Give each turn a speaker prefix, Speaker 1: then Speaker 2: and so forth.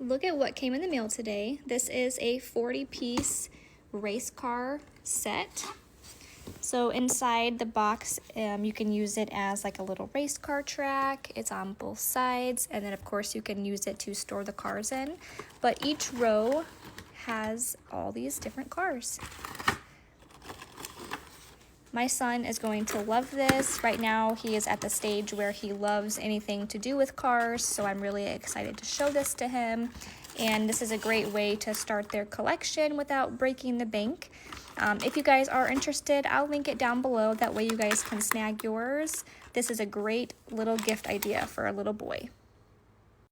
Speaker 1: Look at what came in the mail today. This is a 40-piece race car set. So inside the box, you can use it as like a little race car track. It's on both sides, and then of course you can use it to store the cars in. But each row has all these different cars. My son is going to love this. Right now he is at the stage where he loves anything to do with cars, so I'm really excited to show this to him. And this is a great way to start their collection without breaking the bank. If you guys are interested, I'll link it down below. That way you guys can snag yours. This is a great little gift idea for a little boy.